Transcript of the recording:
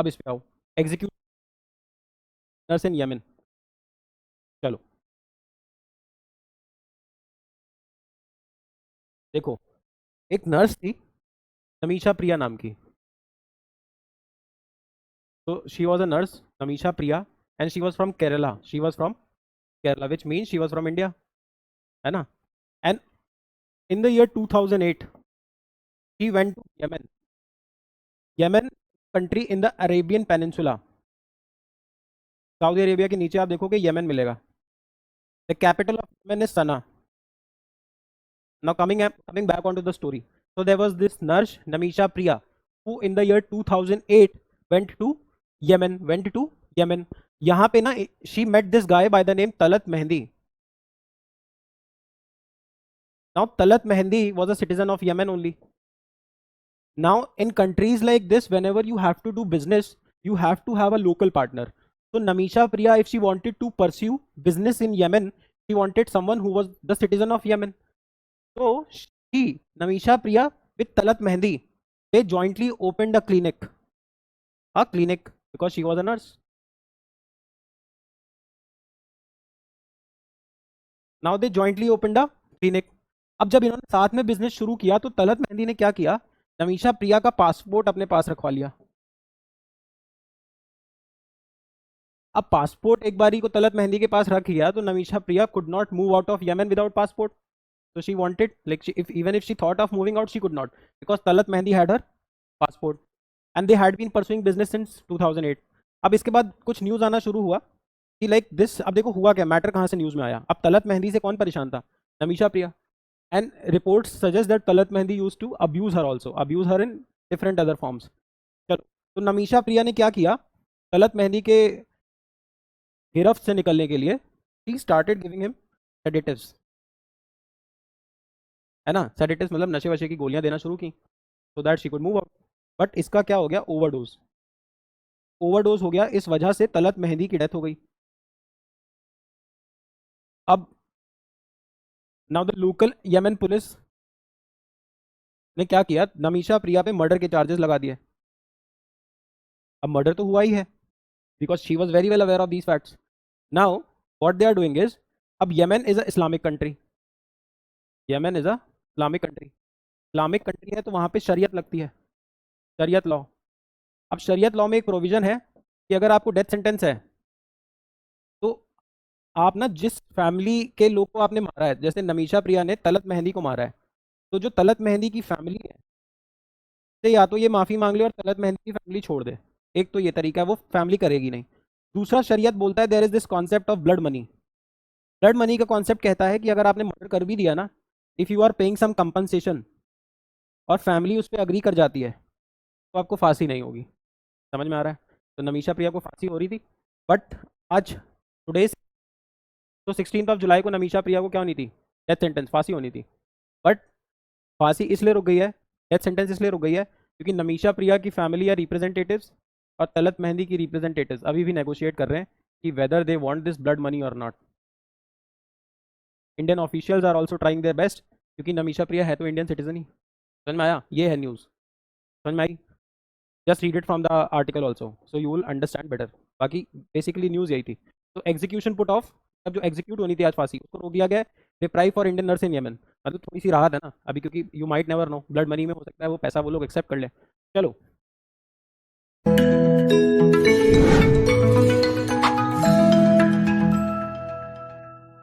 अब इस पे आओ, एग्जीक्यूट नर्स इन यमन। चलो देखो, एक नर्स थी नमीशा प्रिया नाम की। तो she was a nurse Namisha Priya, and she was from Kerala, she was from Kerala which mean she was from India, है ना। And in the year 2008 she went to Yemen. Yemen country in the Arabian peninsula, Saudi Arabia के नीचे आप देखोगे Yemen मिलेगा। The capital of Yemen is Sanaa. Now coming back onto the story. So there was this nurse Namisha Priya who in the year 2008 went to Yemen. Went to Yemen. यहाँ पे ना she met this guy by the name Talat Mehndi. Now Talat Mehndi was a citizen of Yemen only. Now in countries like this, whenever you have to do business, you have to have a local partner. So Namisha Priya, if she wanted to pursue business in Yemen, she wanted someone who was the citizen of Yemen. So she, Namisha Priya, with Talat Mehndi, they jointly opened a clinic because she was a nurse. Now they jointly opened a clinic. अब जब इन्होंने साथ में business शुरू किया तो तलत मेहंदी ने क्या किया, नमीशा प्रिया का पासपोर्ट अपने पास रखवा लिया। अब पासपोर्ट एक बारी को तलत मेहंदी के पास रख लिया तो Namisha Priya could not move out of Yemen without passport. So she wanted, like, even if she thought of moving out, she could not because Talat Mehndi had her passport, and they had been pursuing business since 2008. अब इसके बाद कुछ news आना शुरू हुआ कि like this, अब देखो हुआ क्या, मैटर कहाँ से न्यूज़ में आया. अब तलत मेहंदी से कौन परेशान था, Namisha Priya, and reports suggest that Talat Mehndi used to abuse her also, abuse her in different other forms. चलो, तो नमीशा प्रिया ने क्या किया, तलत मेहंदी के गिरफ्त से निकलने के लिए she started giving him sedatives, है ना. सेडेटिव्स मतलब नशे वशे की गोलियां देना शुरू की so that she could move out. But इसका क्या हो गया, ओवरडोज. ओवरडोज हो गया, इस वजह से तलत मेहंदी की डेथ हो गई. अब now the local Yemen police ने क्या किया, नमीशा प्रिया पे मर्डर के चार्जेस लगा दिए. अब मर्डर तो हुआ ही है because she was very well aware of these facts. Now what they are doing is, अब Yemen is a Islamic country, Yemen is a Islamic country. Islamic country है तो वहाँ पे शरीयत लगती है, शरीयत लॉ. अब शरीयत लॉ में एक प्रोविजन है कि अगर आपको डेथ सेंटेंस है तो आप ना जिस फैमिली के लोग को आपने मारा है, जैसे नमीशा प्रिया ने तलत मेहंदी को मारा है, तो जो तलत मेहंदी की फैमिली है तो या तो ये माफ़ी मांग ले और तलत मेहंदी की फैमिली छोड़ दे. एक तो ये तरीका है, वो फैमिली करेगी नहीं. दूसरा, शरीयत बोलता है there is this concept of blood money. Blood money का कॉन्सेप्ट कहता है कि अगर आपने मर्डर कर भी दिया ना, if you are paying some compensation और फैमिली उस पर अग्री कर जाती है तो आपको फांसी नहीं होगी. समझ में आ रहा है. तो नमीशा प्रिया को फांसी हो रही थी, बट आज टुडे, तो 16 जुलाई को नमीशा प्रिया को क्या होनी थी, डेथ सेंटेंस, फांसी होनी थी. बट फांसी इसलिए रुक गई है, डेथ सेंटेंस इसलिए रुक गई है क्योंकि नमीशा प्रिया की फैमिली या रिप्रेजेंटेटिव्स और तलत मेहंदी की रिप्रेजेंटेटिव्स अभी भी नेगोशिएट कर रहे हैं कि whether they want this blood money or not. Indian officials are also trying their best क्योंकि नमीशा प्रिया है तो इंडियन सिटीजन ही. समझ में आया, ये है न्यूज़, समझ में आई. Just read it from the article also so you will understand better. बाकी बेसिकली न्यूज़ यही थी. तो एग्जीक्यूशन पुट ऑफ, अब जो एग्जीक्यूट होनी थी आज फांसी, उसको रोक दिया गया. Deprive for Indian nurse in Yemen, मतलब थोड़ी सी राहत है ना अभी, क्योंकि you might never know, blood money में हो सकता है वो पैसा वो लोग एक्सेप्ट कर ले. चलो